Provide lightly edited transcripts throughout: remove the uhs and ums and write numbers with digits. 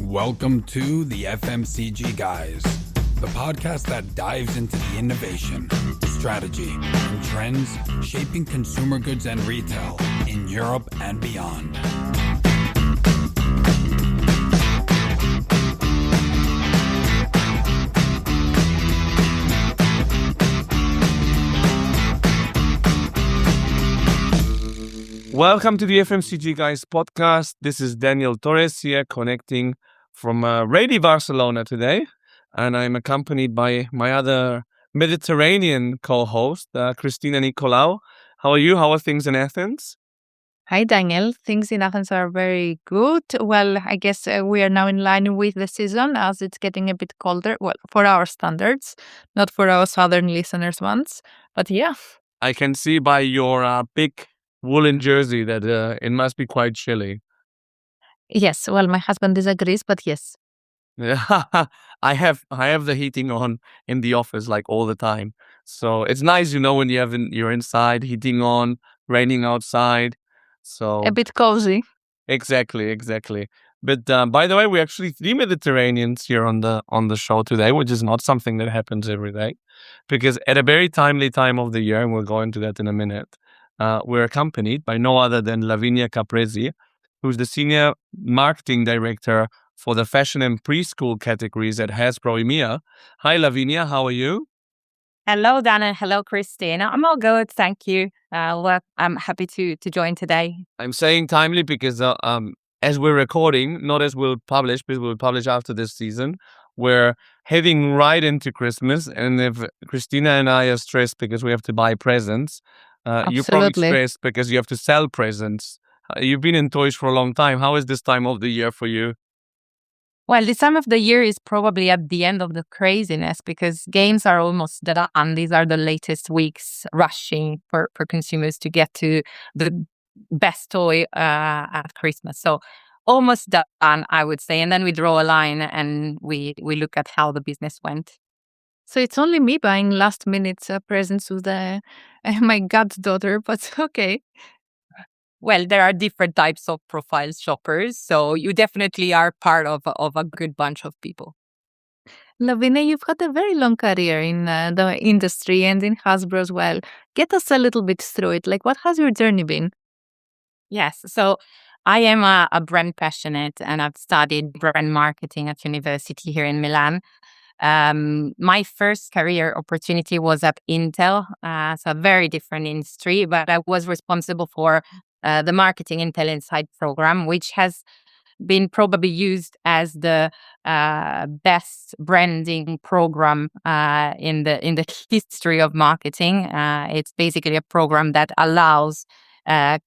Welcome to the FMCG Guys, the podcast that dives into the innovation, strategy, and trends shaping consumer goods and retail in Europe and beyond. Welcome to the FMCG Guys podcast. This is Daniel Torres here, connecting from rainy Barcelona today. And I'm accompanied by my other Mediterranean co-host, Christina Nicolau. How are you? How are things in Athens? Hi, Daniel. Things in Athens are very good. Well, I guess we are now in line with the season as it's getting a bit colder. Well, for our standards, not for our southern listeners' ones. But yeah. I can see by your big woolen jersey that it must be quite chilly. Yes, well, my husband disagrees, but yes. Yeah, I have the heating on in the office like all the time. So it's nice, when you're inside, heating on, raining outside. So A bit cozy. exactly. But by the way, we're actually three Mediterraneans here on the show today, which is not something that happens every day, because at a very timely time of the year, and we'll go into that in a minute, we're accompanied by no other than Lavinia Capresi, who's the Senior Marketing Director for the Fashion and Preschool categories at Hasbro EMEA. Hi, Lavinia. How are you? Hello, Dan, and hello, Christina. I'm all good, thank you. Well, I'm happy to join today. I'm saying timely because as we're recording, not as we'll publish, but we'll publish after this season, we're heading right into Christmas. And if Christina and I are stressed because we have to buy presents, you're probably Absolutely. stressed because you have to sell presents. You've been in toys for a long time. How is this time of the year for you? Well, this time of the year is probably at the end of the craziness because games are almost done. These are the latest weeks rushing for consumers to get to the best toy at Christmas. So almost done, I would say. And then we draw a line and we look at how the business went. So it's only me buying last-minute presents with my goddaughter, but okay. Well, there are different types of profile shoppers, so you definitely are part of a good bunch of people. Lavinia, you've had a very long career in the industry and in Hasbro as well. Get us a little bit through it. Like, what has your journey been? Yes, so I am a brand passionate and I've studied brand marketing at university here in Milan. My first career opportunity was at Intel, so a very different industry, but I was responsible for the Marketing Intel Inside program, which has been probably used as the best branding program in the history of marketing. It's basically a program that allows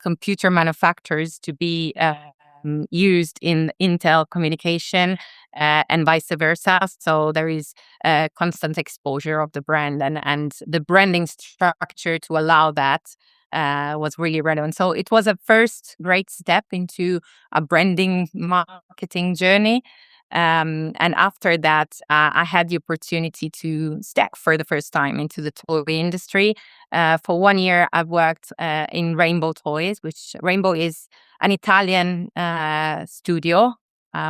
computer manufacturers to be used in Intel communication and vice versa. So there is constant exposure of the brand and the branding structure to allow that was really relevant. So it was a first great step into a branding marketing journey. And after that, I had the opportunity to step for the first time into the toy industry. For 1 year, I've worked in Rainbow Toys, which Rainbow is an Italian studio,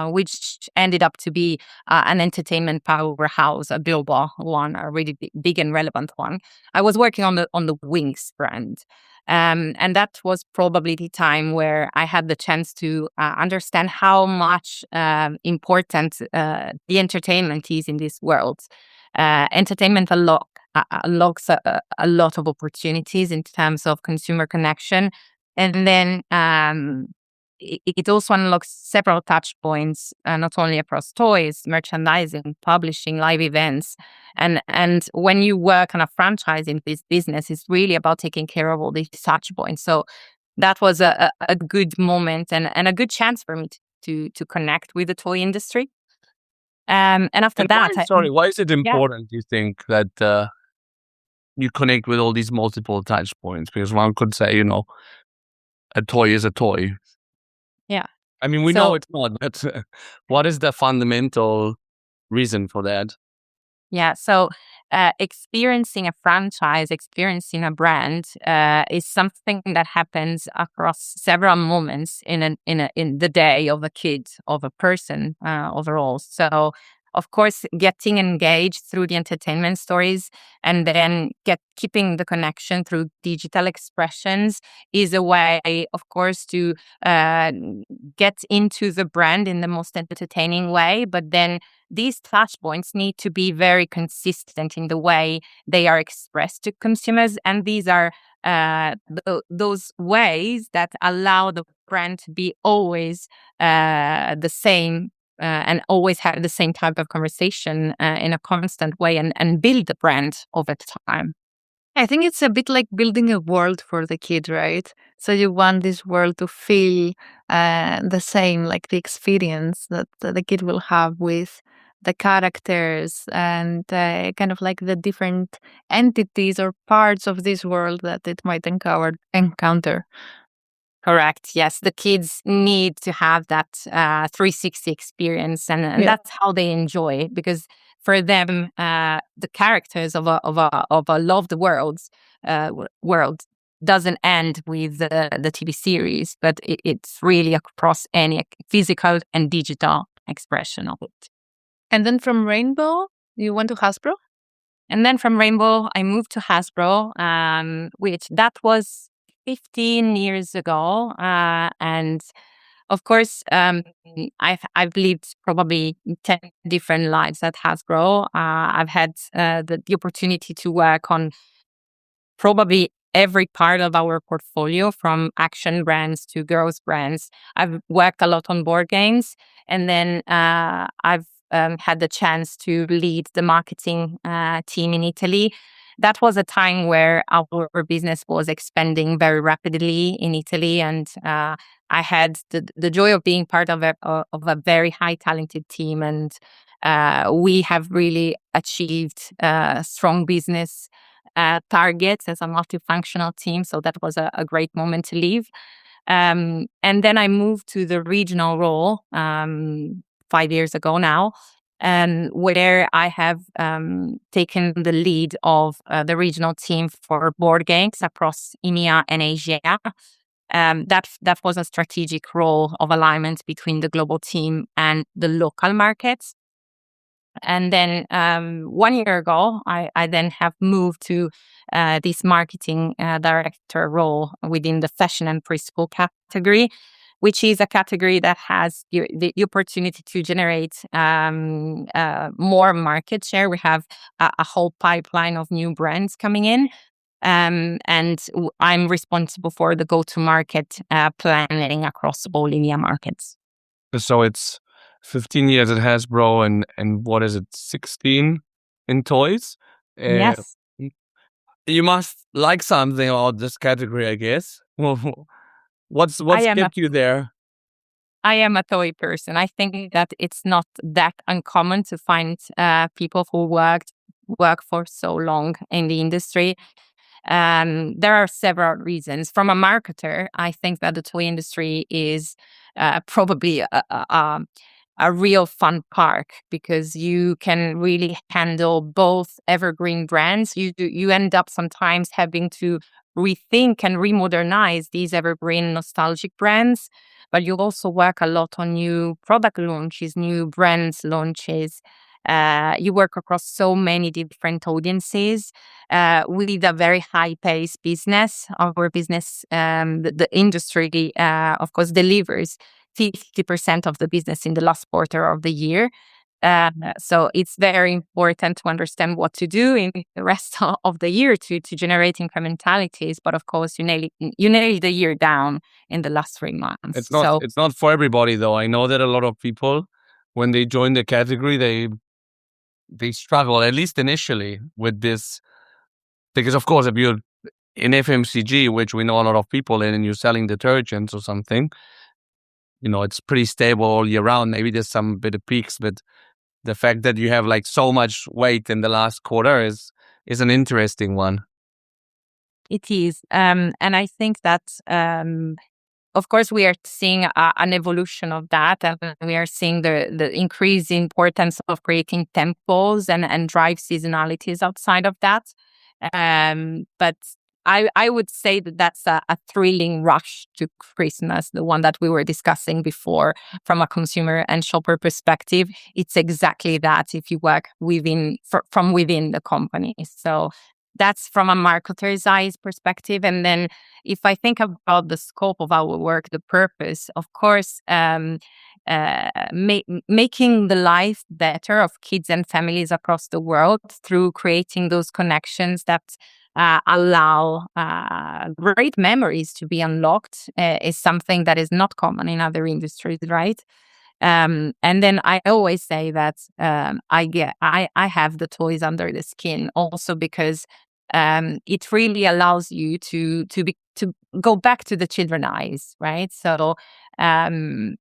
which ended up to be an entertainment powerhouse, a global one, a really big and relevant one. I was working on the Wings brand. And that was probably the time where I had the chance to understand how much important the entertainment is in this world. Entertainment unlocks a lot of opportunities in terms of consumer connection. And then it also unlocks several touch points, not only across toys, merchandising, publishing, live events. And when you work on a franchise in this business, it's really about taking care of all these touch points. So that was a good moment and a good chance for me to connect with the toy industry. And after that... Why is it important, do you think, that you connect with all these multiple touch points? Because one could say, a toy is a toy. Yeah. I mean, we know it's not, but what is the fundamental reason for that? Yeah, so experiencing a franchise, experiencing a brand is something that happens across several moments in the day of a kid, of a person overall. So, of course, getting engaged through the entertainment stories and then keeping the connection through digital expressions is a way, of course, to get into the brand in the most entertaining way. But then these touch points need to be very consistent in the way they are expressed to consumers. And these are those ways that allow the brand to be always the same and always have the same type of conversation in a constant way and build the brand over time. I think it's a bit like building a world for the kid, right? So you want this world to feel the same, like the experience that the kid will have with the characters and kind of like the different entities or parts of this world that it might encounter. Correct. Yes, the kids need to have that 360 experience, and that's how they enjoy it, because for them, the characters of a loved world doesn't end with the TV series, but it's really across any physical and digital expression of it. And then from Rainbow, you went to Hasbro? And then from Rainbow, I moved to Hasbro, which that was 15 years ago. And of course, I've lived probably 10 different lives at Hasbro. I've had the opportunity to work on probably every part of our portfolio, from action brands to girls brands. I've worked a lot on board games, and then I've had the chance to lead the marketing team in Italy. That was a time where our business was expanding very rapidly in Italy, and I had the joy of being part of a very high talented team, and we have really achieved strong business targets as a multifunctional team. So that was a great moment to leave. And then I moved to the regional role 5 years ago now, and where I have taken the lead of the regional team for board games across EMEA and Asia. That was a strategic role of alignment between the global team and the local markets. And then 1 year ago, I then have moved to this marketing director role within the Fashion and Preschool category, which is a category that has the opportunity to generate more market share. We have a whole pipeline of new brands coming in. And I'm responsible for the go-to-market planning across all EMEA markets. So it's 15 years at Hasbro and what is it, 16 in toys? Yes. You must like something about this category, I guess. What's kept you there? I am a toy person. I think that it's not that uncommon to find people who work for so long in the industry. There are several reasons. From a marketer, I think that the toy industry is probably a real fun park, because you can really handle both evergreen brands. You end up sometimes having to rethink and remodernize these evergreen nostalgic brands, but you also work a lot on new product launches, new brands launches. You work across so many different audiences with a very high-paced business. Our business, the industry, of course, delivers 50% of the business in the last quarter of the year. So it's very important to understand what to do in the rest of the year to generate incrementalities. But of course, you nail the year down in the last 3 months. It's not for everybody, though. I know that a lot of people, when they join the category, they struggle, at least initially, with this. Because, of course, if you're in FMCG, which we know a lot of people in, and you're selling detergents or something, it's pretty stable all year round. Maybe there's some bit of peaks, but the fact that you have like so much weight in the last quarter is an interesting one. It is. And I think that of course, we are seeing an evolution of that, and we are seeing the increased importance of creating tempos and drive seasonalities outside of that. But I would say that that's a thrilling rush to Christmas, the one that we were discussing before from a consumer and shopper perspective. It's exactly that if you work from within the company. So that's from a marketer's eyes perspective. And then if I think about the scope of our work, the purpose, of course, making the life better of kids and families across the world through creating those connections that allow great memories to be unlocked is something that is not common in other industries, right? And then I always say that I have the toys under the skin also because it really allows you to go back to the children's eyes, right? So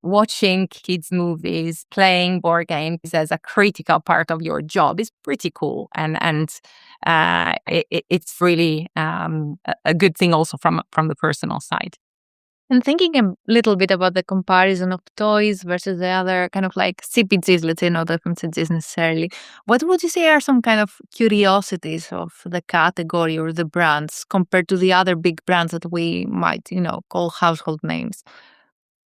watching kids movies, playing board games as a critical part of your job is pretty cool, and it's really a good thing also from the personal side. And thinking a little bit about the comparison of toys versus the other kind of like CPGs, let's say not FMCGs necessarily, what would you say are some kind of curiosities of the category or the brands compared to the other big brands that we might, call household names?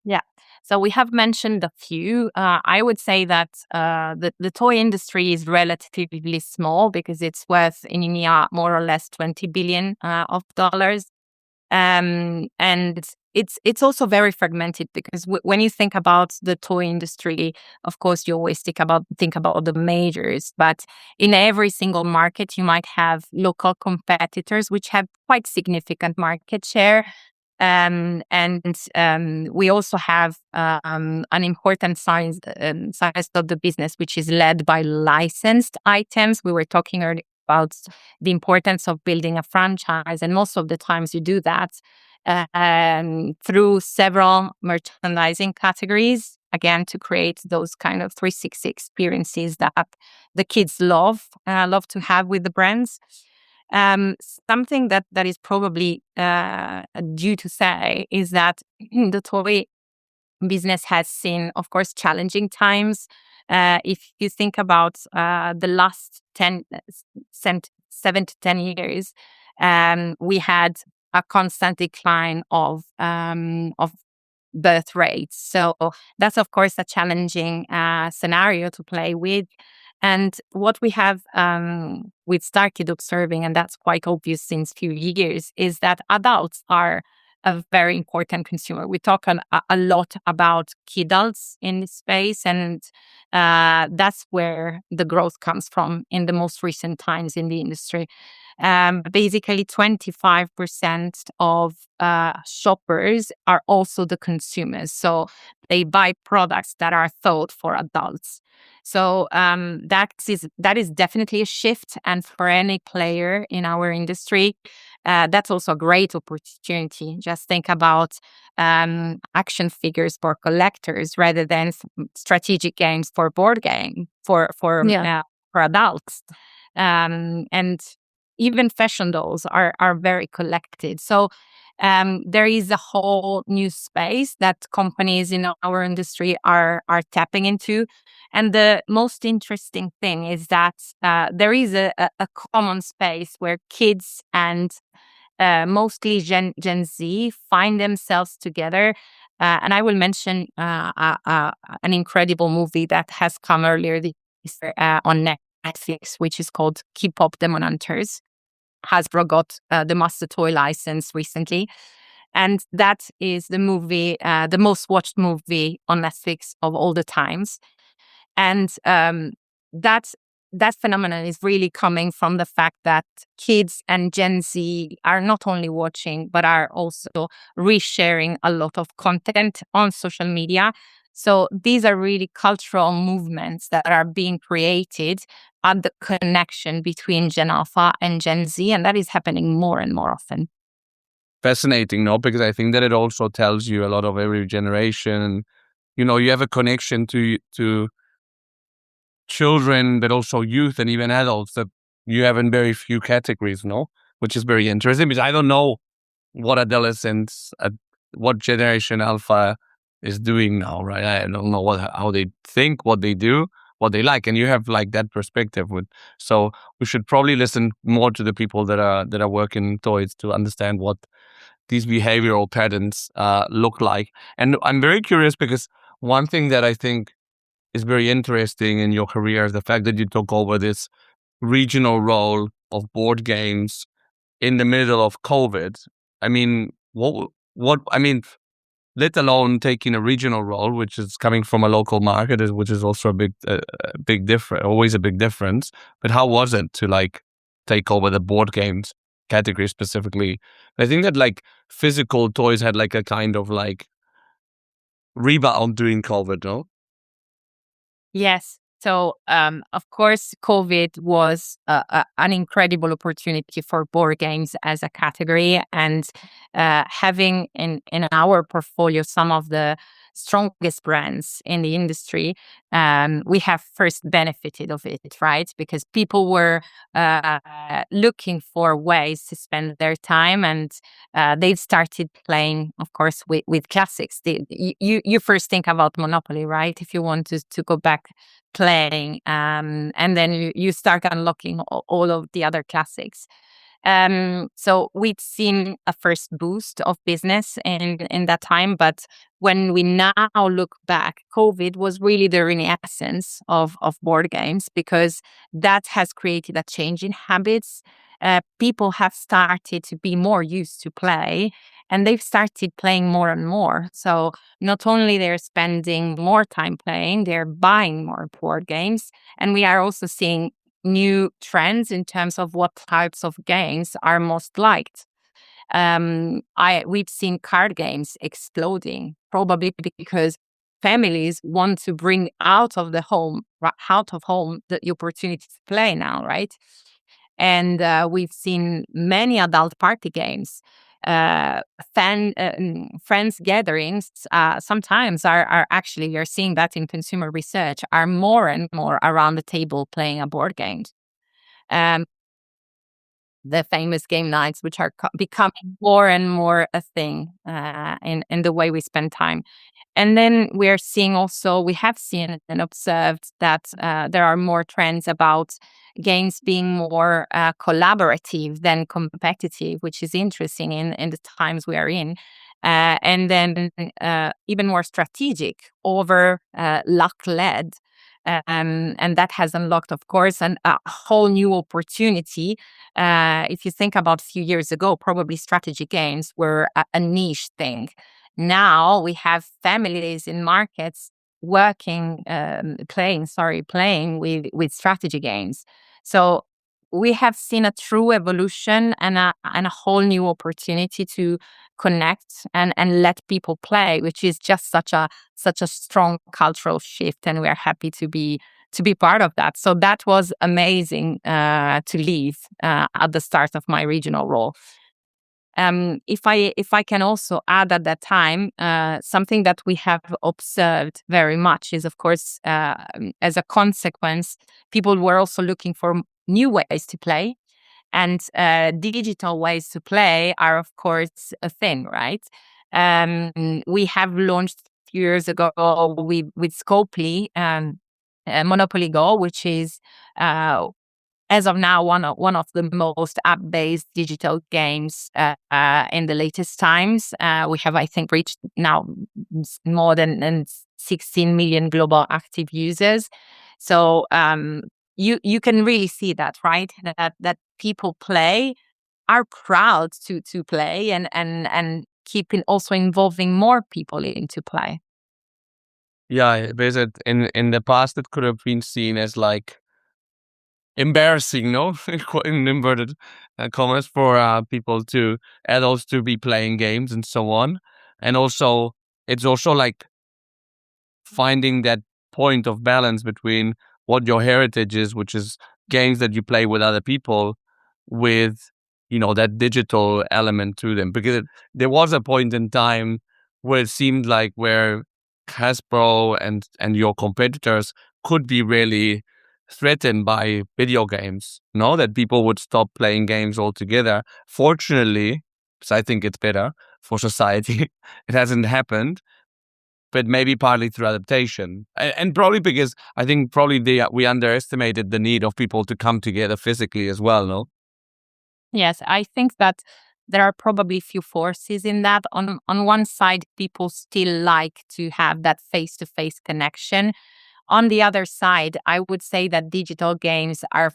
Yeah. So we have mentioned a few. I would say that the toy industry is relatively small because it's worth in EMEA more or less $20 billion of dollars. And it's also very fragmented because when you think about the toy industry, of course, you always think about the majors, but in every single market, you might have local competitors which have quite significant market share. And we also have an important size of the business, which is led by licensed items. We were talking earlier about the importance of building a franchise, and most of the times you do that through several merchandising categories, again, to create those kind of 360 experiences that the kids love to have with the brands. Something that is probably due to say is that the toy business has seen, of course, challenging times. If you think about the last 7 to 10 years, we had a constant decline of birth rates. So that's, of course, a challenging scenario to play with. And what we've started observing, and that's quite obvious since few years, is that adults are a very important consumer. We talk a lot about kidults in this space, and that's where the growth comes from in the most recent times in the industry. Basically, 25% of shoppers are also the consumers. So they buy products that are thought for adults. So that is definitely a shift. And for any player in our industry, that's also a great opportunity. Just think about action figures for collectors rather than strategic games for board game for adults. And even fashion dolls are very collected. So there is a whole new space that companies in our industry are tapping into. And the most interesting thing is that there is a common space where kids and mostly Gen Z find themselves together. And I will mention an incredible movie that has come earlier this year on Netflix, which is called K-Pop Demon Hunters. Hasbro got the Master Toy license recently. And that is the movie, the most watched movie on Netflix of all the times. And that phenomenon is really coming from the fact that kids and Gen Z are not only watching, but are also resharing a lot of content on social media. So these are really cultural movements that are being created at the connection between Gen Alpha and Gen Z, and that is happening more and more often. Fascinating, no? Because I think that it also tells you a lot of every generation. You have a connection to children, but also youth and even adults that you have in very few categories, no? Which is very interesting because I don't know what adolescents what Generation Alpha is doing now, right? I don't know how they think, what they do, what they like, and you have like that perspective with. So we should probably listen more to the people that are working in toys to understand what these behavioral patterns look like. And I'm very curious because one thing that I think is very interesting in your career is the fact that you took over this regional role of board games in the middle of COVID. I mean, I mean, let alone taking a regional role, which is coming from a local market, which is also a big difference, always a big difference. But how was it to like take over the board games category specifically? I think that like physical toys had like a kind of like rebound during COVID, no? Yes. So, of course, COVID was an incredible opportunity for board games as a category, and having in our portfolio some of the strongest brands in the industry, we have first benefited of it, right? Because people were looking for ways to spend their time, and they've started playing, of course, with classics. You first think about Monopoly, right? If you want to go back playing, and then you start unlocking all of the other classics. So we've seen a first boost of business in that time, but when we now look back, COVID was really the renaissance of board games, because that has created a change in habits. People have started to be more used to play, and they've started playing more and more. So not only they're spending more time playing, they're buying more board games, and we are also seeing new trends in terms of what types of games are most liked. We've seen card games exploding, probably because families want to bring out of home the opportunity to play now, right? And we've seen many adult party games. Friends gatherings sometimes are actually, you're seeing that in consumer research, are more and more around the table playing a board game. The famous game nights, which are becoming more and more a thing in the way we spend time. And then we have seen and observed that there are more trends about games being more collaborative than competitive, which is interesting in the times we are in. And then even more strategic over luck-led. And that has unlocked, of course, a whole new opportunity. If you think about a few years ago, probably strategy games were a niche thing. Now we have families in markets playing with strategy games. So we have seen a true evolution and a whole new opportunity to connect and let people play, which is just such a strong cultural shift, and we are happy to be part of that. So that was amazing to leave at the start of my regional role. If I can also add at that time, something that we have observed very much is, of course, as a consequence, people were also looking for new ways to play, and digital ways to play are, of course, a thing, right? We have launched a few years ago with Scopely Monopoly Go, which is as of now one of the most app-based digital games in the latest times. We have, I think, reached now more than 16 million global active users. So you can really see that, right? That people are proud to play and keeping also involving more people into play. Yeah, because in the past it could have been seen as like embarrassing, no, in inverted commas, for people adults to be playing games and so on. And also, it's also like finding that point of balance between what your heritage is, which is games that you play with other people, with that digital element to them. Because there was a point in time where it seemed like where Hasbro and your competitors could be really threatened by video games, that people would stop playing games altogether. Fortunately, because I think it's better, for society. It hasn't happened, but maybe partly through adaptation, and probably because I think we underestimated the need of people to come together physically as well. No. Yes, I think that there are probably few forces in that. On one side, people still like to have that face-to-face connection. On the other side, I would say that digital games are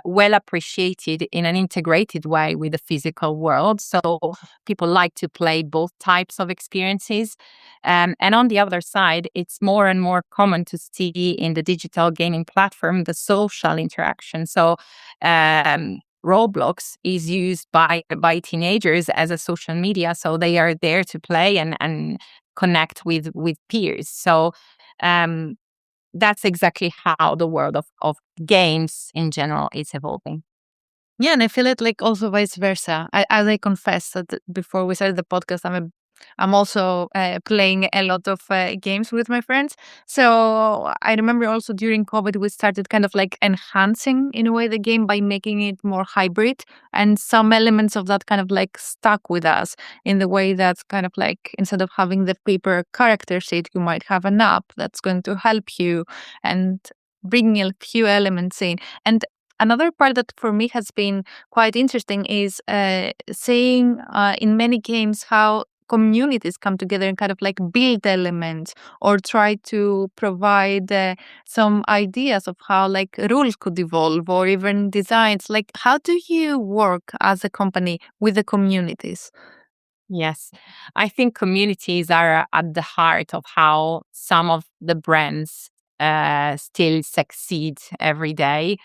well appreciated in an integrated way with the physical world. So people like to play both types of experiences. And on the other side, it's more and more common to see in the digital gaming platform the social interaction. So Roblox is used by teenagers as a social media. So they are there to play and connect with peers. So that's exactly how the world of games in general is evolving. Yeah, and I feel it like also vice versa. As I confessed that before we started the podcast, I'm also playing a lot of games with my friends. So I remember also during COVID, we started kind of like enhancing in a way the game by making it more hybrid, and some elements of that kind of like stuck with us in the way that kind of like instead of having the paper character sheet, you might have an app that's going to help you and bringing a few elements in. And another part that for me has been quite interesting is seeing in many games how communities come together and kind of like build elements or try to provide some ideas of how like rules could evolve or even designs. Like, how do you work as a company with the communities? Yes, I think communities are at the heart of how some of the brands still succeed every day.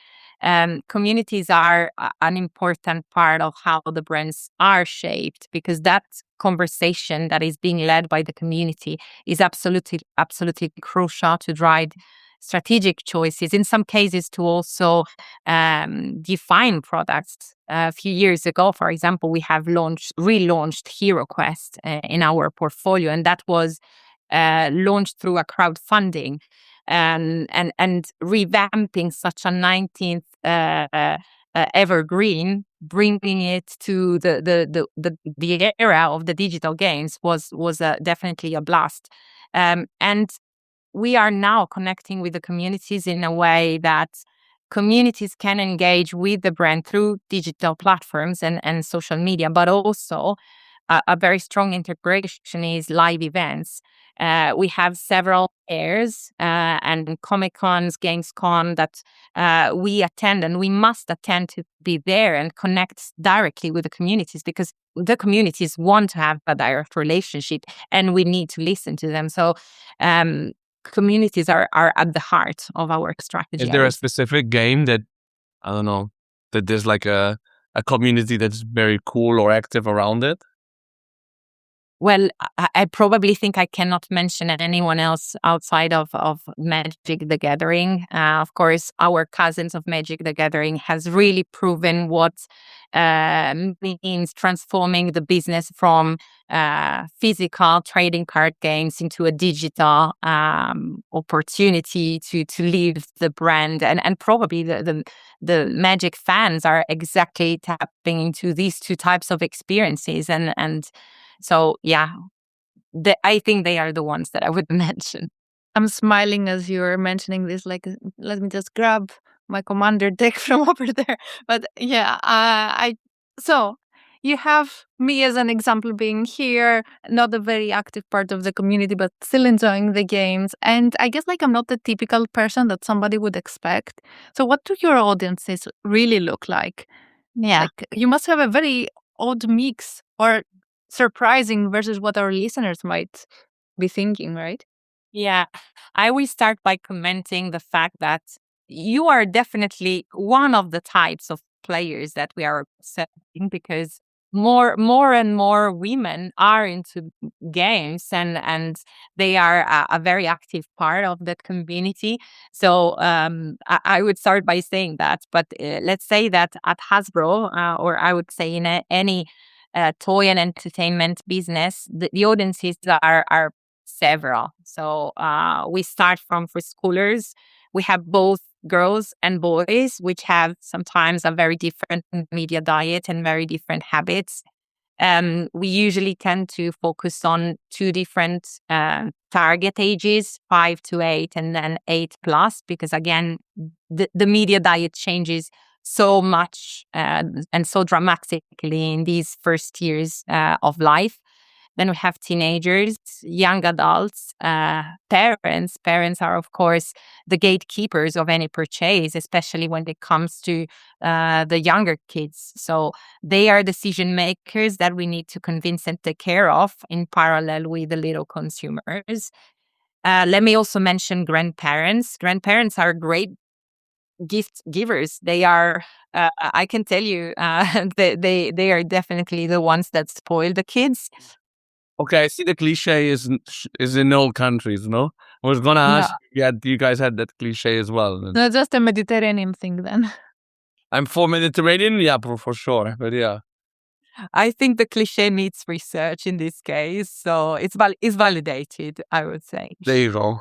Communities are an important part of how the brands are shaped, because that conversation that is being led by the community is absolutely crucial to drive strategic choices. In some cases, to also define products. A few years ago, for example, we have relaunched Hero Quest in our portfolio, and that was launched through a crowdfunding. And revamping such a 19th evergreen, bringing it to the era of the digital games was definitely a blast. And we are now connecting with the communities in a way that communities can engage with the brand through digital platforms and social media, but also a very strong integration is live events. We have several airs and Comic Cons, Games Con that we attend, and we must attend to be there and connect directly with the communities, because the communities want to have a direct relationship and we need to listen to them. So communities are at the heart of our strategy. Is there a specific game that, I don't know, that there's like a community that's very cool or active around it? Well, I probably think I cannot mention anyone else outside of Magic the Gathering. Of course, our cousins of Magic the Gathering has really proven what means transforming the business from physical trading card games into a digital opportunity to live the brand. And probably the Magic fans are exactly tapping into these two types of experiences. And so, yeah, I think they are the ones that I would mention. I'm smiling as you're mentioning this. Like, let me just grab my commander deck from over there. But yeah, so you have me as an example being here, not a very active part of the community, but still enjoying the games. And I guess like I'm not the typical person that somebody would expect. So what do your audiences really look like? Yeah. Like, you must have a very odd mix or surprising versus what our listeners might be thinking, right? Yeah, I will start by commenting the fact that you are definitely one of the types of players that we are observing, because more and more women are into games, and they are a very active part of that community. So I would start by saying that. But let's say that at Hasbro, or I would say in any toy and entertainment business, the audiences are several. So we start from preschoolers. We have both girls and boys, which have sometimes a very different media diet and very different habits. We usually tend to focus on two different target ages, 5 to 8 and then 8+, because again, the media diet changes so much and so dramatically in these first years of life. Then we have teenagers, young adults, parents. Parents are, of course, the gatekeepers of any purchase, especially when it comes to the younger kids. So they are decision makers that we need to convince and take care of in parallel with the little consumers. Let me also mention grandparents. Grandparents are great gift givers. They are, I can tell you, they are definitely the ones that spoil the kids. Okay, I see the cliche is in all countries, no? I was gonna ask, you guys had that cliche as well. No, just a Mediterranean thing then. I'm for Mediterranean, yeah, for sure, but yeah. I think the cliche needs research in this case, so it's validated, I would say. There you go.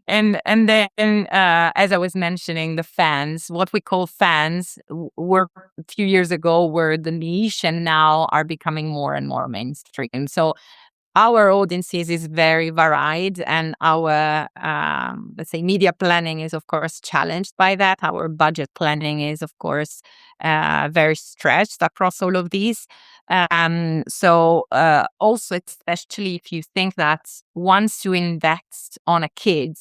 And then, as I was mentioning, the fans, what we call fans, were a few years ago were the niche, and now are becoming more and more mainstream. So our audiences is very varied, and our let's say media planning is of course challenged by that. Our budget planning is of course very stretched across all of these. So also, especially if you think that once you invest on a kid,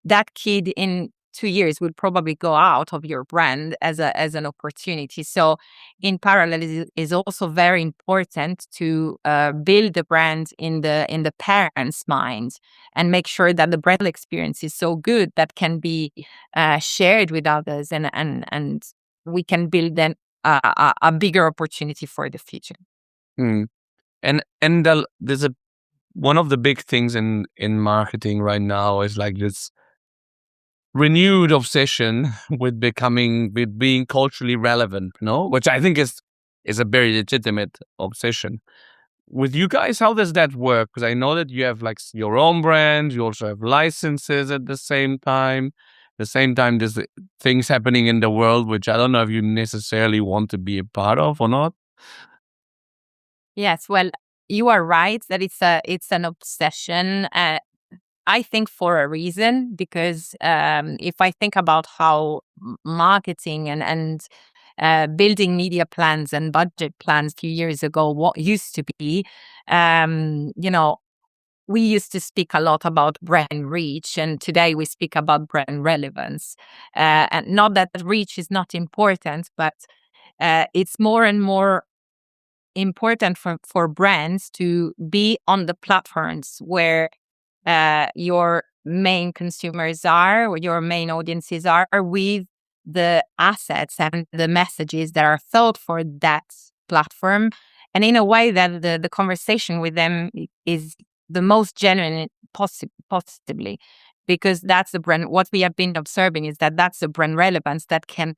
that kid in 2 years will probably go out of your brand as an opportunity. So in parallel, it is also very important to build the brand in the parents' mind and make sure that the brand experience is so good that can be shared with others, and we can build then a bigger opportunity for the future. Mm. And there's one of the big things in marketing right now is like this renewed obsession with being culturally relevant, no? Which I think is a very legitimate obsession. With you guys, how does that work? Because I know that you have like your own brand, you also have licenses at the same time. The same time, there's things happening in the world which I don't know if you necessarily want to be a part of or not. Yes, well, you are right that it's an obsession. I think for a reason, because if I think about how marketing and building media plans and budget plans a few years ago, what used to be, we used to speak a lot about brand reach, and today we speak about brand relevance. And not that reach is not important, but it's more and more important for brands to be on the platforms where your main consumers are, or your main audiences are, with the assets and the messages that are thought for that platform, and in a way that the conversation with them is the most genuine possibly, because that's the brand. What we have been observing is that that's the brand relevance that can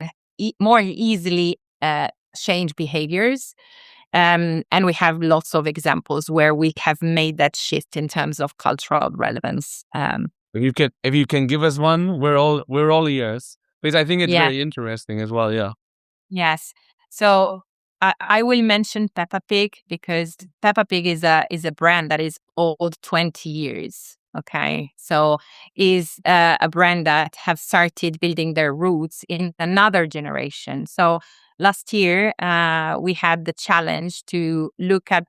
more easily change behaviors. And we have lots of examples where we have made that shift in terms of cultural relevance. If you can give us one, we're all ears, because I think it's very interesting as well. Yeah. Yes. So I will mention Peppa Pig, because Peppa Pig is a brand that is old 20 years. Okay, so is a brand that have started building their roots in another generation. So last year, we had the challenge to look at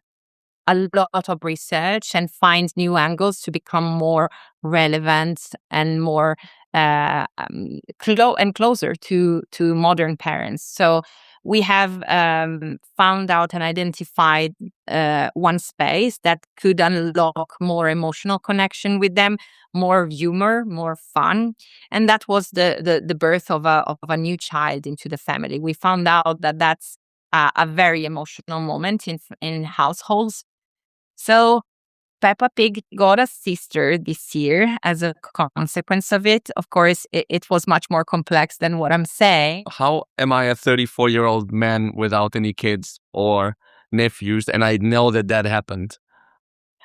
a lot of research and find new angles to become more relevant and more closer to modern parents. So we have found out and identified one space that could unlock more emotional connection with them, more humor, more fun, and that was the birth of a new child into the family. We found out that that's a very emotional moment in households. So Peppa Pig got a sister this year as a consequence of it. Of course, it was much more complex than what I'm saying. How am I a 34-year-old man without any kids or nephews? And I know that happened.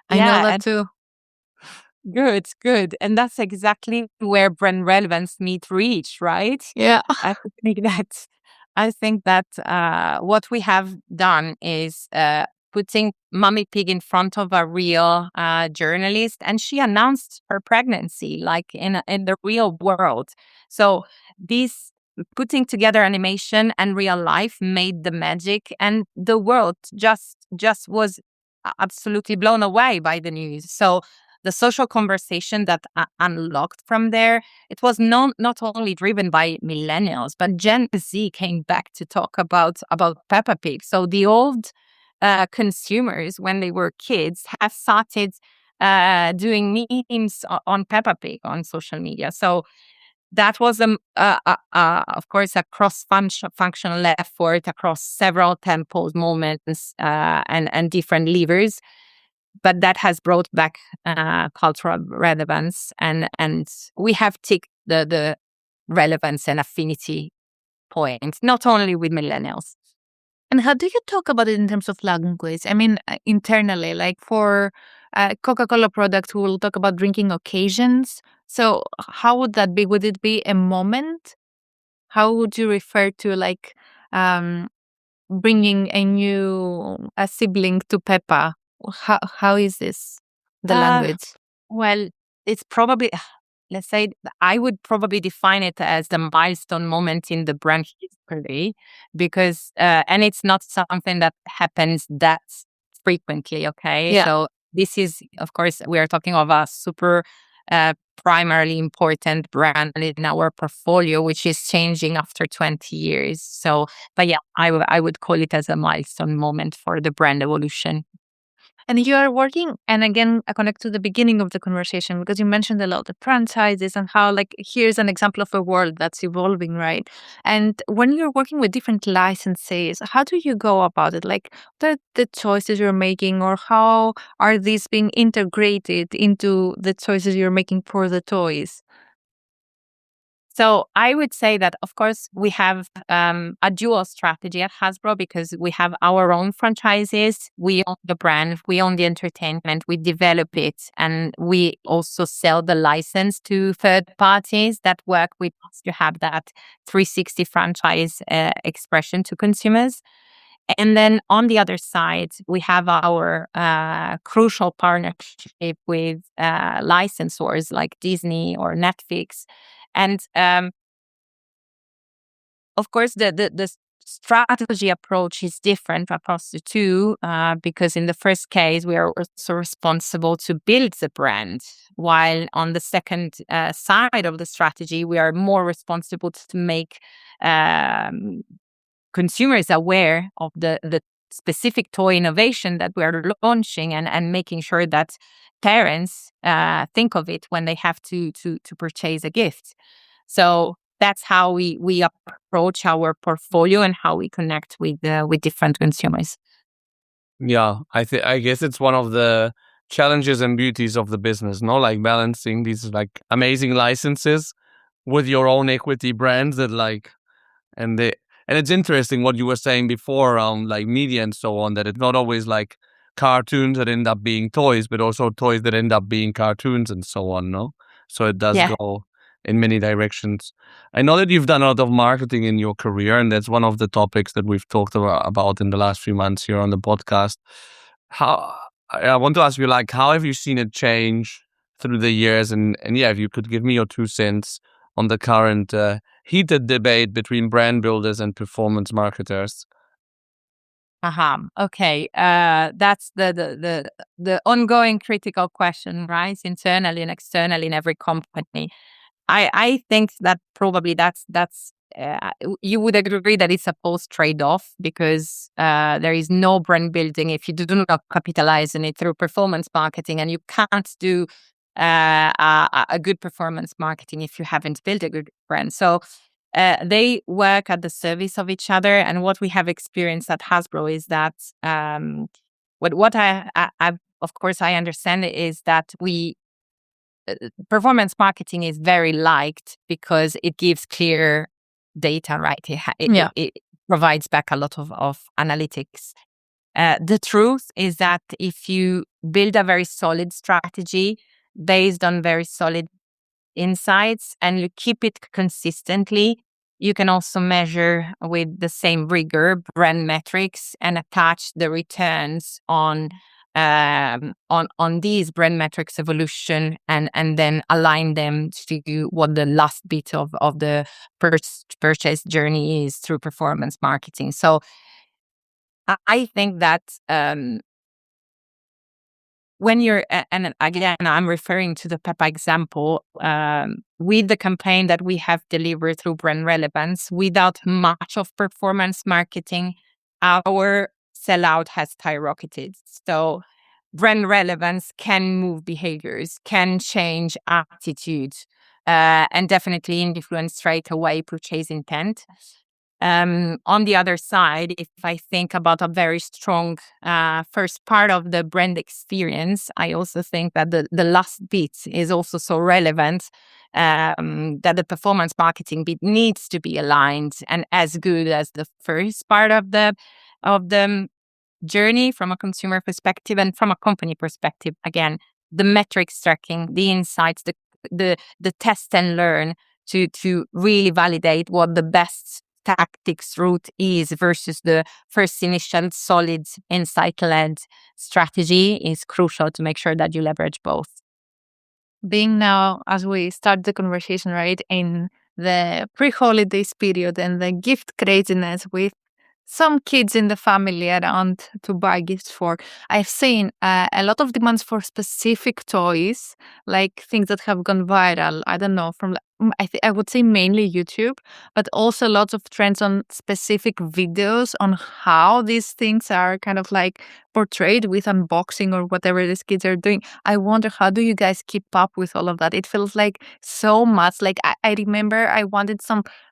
I know that too. Good. And that's exactly where brand relevance meets reach, right? Yeah. I think that I think that what we have done is putting Mummy Pig in front of a real journalist, and she announced her pregnancy like in the real world. So this putting together animation and real life made the magic, and the world just was absolutely blown away by the news. So the social conversation that unlocked from there, it was not only driven by millennials, but Gen Z came back to talk about Peppa Pig. So the old consumers, when they were kids, have started doing memes on Peppa Pig on social media. So that was, of course, a cross-functional effort across several tempos, moments, and different levers. But that has brought back cultural relevance, and we have ticked the relevance and affinity point, not only with millennials. And how do you talk about it in terms of language? I mean, internally, like for Coca-Cola products, we will talk about drinking occasions. So how would that be? Would it be a moment? How would you refer to like bringing a sibling to Peppa? How is this, the language? Well, it's probably, let's say, I would probably define it as the milestone moment in the brand history, because, and it's not something that happens that frequently, okay? Yeah. So this is, of course, we are talking of a super primarily important brand in our portfolio, which is changing after 20 years. So, but yeah, I would call it as a milestone moment for the brand evolution. And you are working, and again, I connect to the beginning of the conversation because you mentioned a lot the franchises and how, like, here's an example of a world that's evolving, right? And when you're working with different licenses, how do you go about it? Like, what are the choices you're making, or how are these being integrated into the choices you're making for the toys? So I would say that, of course, we have a dual strategy at Hasbro, because we have our own franchises. We own the brand, we own the entertainment, we develop it, and we also sell the license to third parties that work with us to have that 360 franchise expression to consumers. And then on the other side, we have our crucial partnership with licensors like Disney or Netflix. And of course, the strategy approach is different across the two, because in the first case, we are also responsible to build the brand, while on the second side of the strategy, we are more responsible to make consumers aware of the specific toy innovation that we are launching, and making sure that parents think of it when they have to purchase a gift. So that's how we approach our portfolio and how we connect with different consumers. Yeah, I guess it's one of the challenges and beauties of the business, no? Like balancing these like amazing licenses with your own equity brands that like, and they and it's interesting what you were saying before around like media and so on, that it's not always like cartoons that end up being toys, but also toys that end up being cartoons and so on, no? So it does Yeah. go in many directions. I know that you've done a lot of marketing in your career, and that's one of the topics that we've talked about in the last few months here on the podcast. I want to ask you, like, how have you seen it change through the years? And yeah, if you could give me your 2 cents on the current heated debate between brand builders and performance marketers. Okay. That's the ongoing critical question, right? Internally and externally in every company. I think that probably that's you would agree that it's a post trade-off, because there is no brand building if you do not capitalize on it through performance marketing, and you can't do a good performance marketing if you haven't built a good brand. So they work at the service of each other, and what we have experienced at Hasbro is that what I of course I understand is that we performance marketing is very liked because it gives clear data, right? It provides back a lot of analytics. The truth is that if you build a very solid strategy based on very solid insights and you keep it consistently, you can also measure with the same rigor brand metrics and attach the returns on these brand metrics evolution and then align them to what the last bit of the purchase journey is through performance marketing. So I think that when you're, and again, I'm referring to the Peppa example, with the campaign that we have delivered through brand relevance, without much of performance marketing, our sellout has skyrocketed. So brand relevance can move behaviors, can change attitudes, and definitely influence straight away purchase intent. On the other side, if I think about a very strong first part of the brand experience, I also think that the last bit is also so relevant, that the performance marketing bit needs to be aligned and as good as the first part of the journey from a consumer perspective and from a company perspective. Again, the metrics tracking, the insights, the test and learn to really validate what the best tactics route is versus the first initial solid insight-led strategy is crucial to make sure that you leverage both. Being now, as we start the conversation, right, in the pre-holidays period and the gift craziness with some kids in the family around to buy gifts for, I've seen a lot of demands for specific toys, like things that have gone viral. I don't know, from I would say mainly YouTube, but also lots of trends on specific videos on how these things are kind of like portrayed with unboxing or whatever these kids are doing. I wonder, how do you guys keep up with all of that? It feels like so much. Like I remember I wanted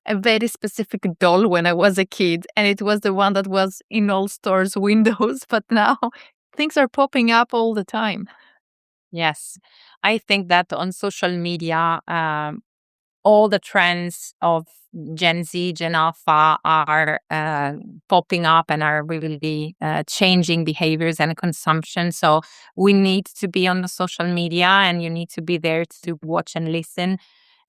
a very specific doll when I was a kid, and it was the one that was in all stores' windows. But now things are popping up all the time. Yes, I think that on social media, all the trends of Gen Z, Gen Alpha are popping up and are really changing behaviors and consumption. So we need to be on the social media, and you need to be there to watch and listen.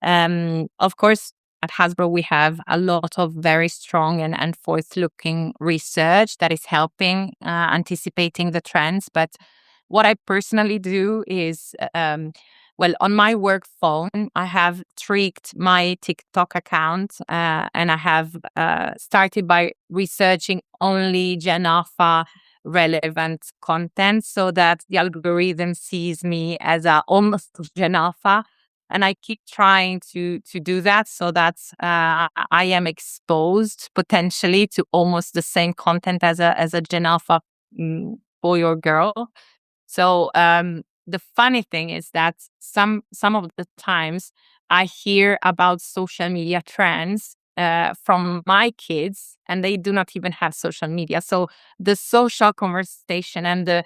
Of course, at Hasbro, we have a lot of very strong and forth-looking research that is helping anticipating the trends. But what I personally do is, on my work phone, I have tweaked my TikTok account, and I have started by researching only Gen Alpha relevant content so that the algorithm sees me as a almost Gen Alpha. And I keep trying to do that so that I am exposed potentially to almost the same content as a Gen Alpha boy or girl. So the funny thing is that some of the times I hear about social media trends from my kids, and they do not even have social media. So the social conversation and the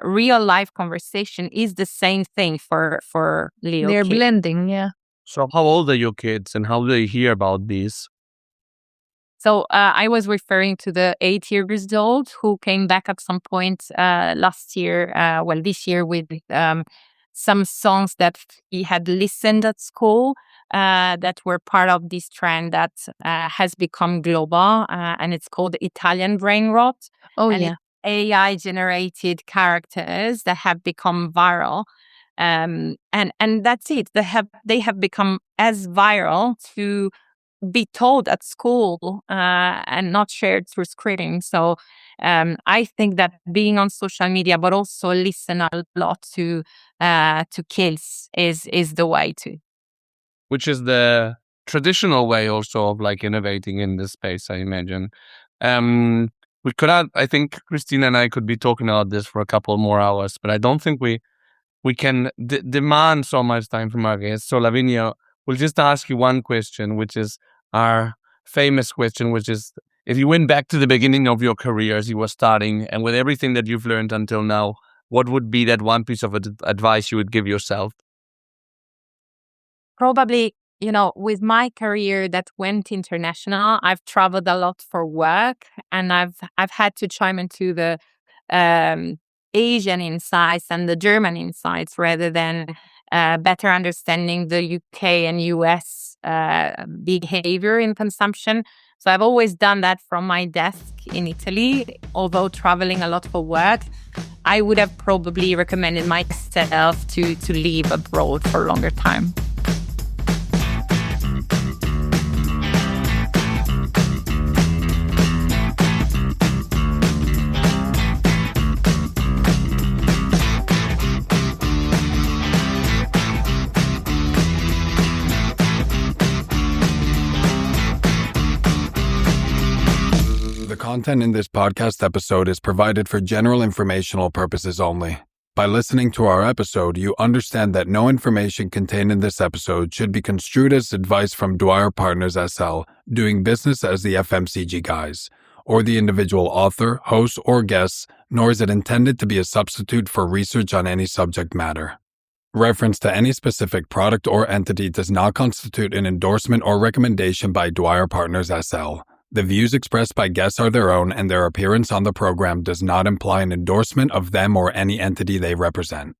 real life conversation is the same thing for little They're kids. blending, yeah. So how old are your kids and how do they hear about these? So I was referring to the 8 years old who came back at some point last year, this year, with some songs that he had listened at school that were part of this trend that has become global, and it's called Italian brain rot. Oh, and yeah. it's AI generated characters that have become viral. And that's it. They have become as viral to be told at school and not shared through screening. So I think that being on social media, but also listen a lot to kids is the way to. Which is the traditional way also of like innovating in this space, I imagine. We could have, I think Christina and I could be talking about this for a couple more hours, but I don't think we can demand so much time from our guests. So Lavinia, we'll just ask you one question, which is our famous question, which is, if you went back to the beginning of your career as you were starting, and with everything that you've learned until now, what would be that one piece of advice you would give yourself? Probably, with my career that went international, I've traveled a lot for work, and I've had to chime into the Asian insights and the German insights rather than better understanding the UK and US behavior in consumption. So I've always done that from my desk in Italy. Although traveling a lot for work, I would have probably recommended myself to live abroad for a longer time. The content in this podcast episode is provided for general informational purposes only. By listening to our episode, you understand that no information contained in this episode should be construed as advice from Dwyer Partners SL, doing business as the FMCG guys, or the individual author, host, or guests, nor is it intended to be a substitute for research on any subject matter. Reference to any specific product or entity does not constitute an endorsement or recommendation by Dwyer Partners SL. The views expressed by guests are their own, and their appearance on the program does not imply an endorsement of them or any entity they represent.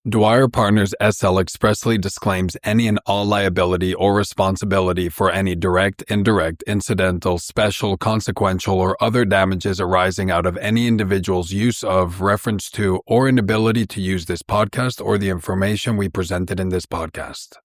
Dwyer Partners SL expressly disclaims any and all liability or responsibility for any direct, indirect, incidental, special, consequential, or other damages arising out of any individual's use of, reference to, or inability to use this podcast or the information we presented in this podcast.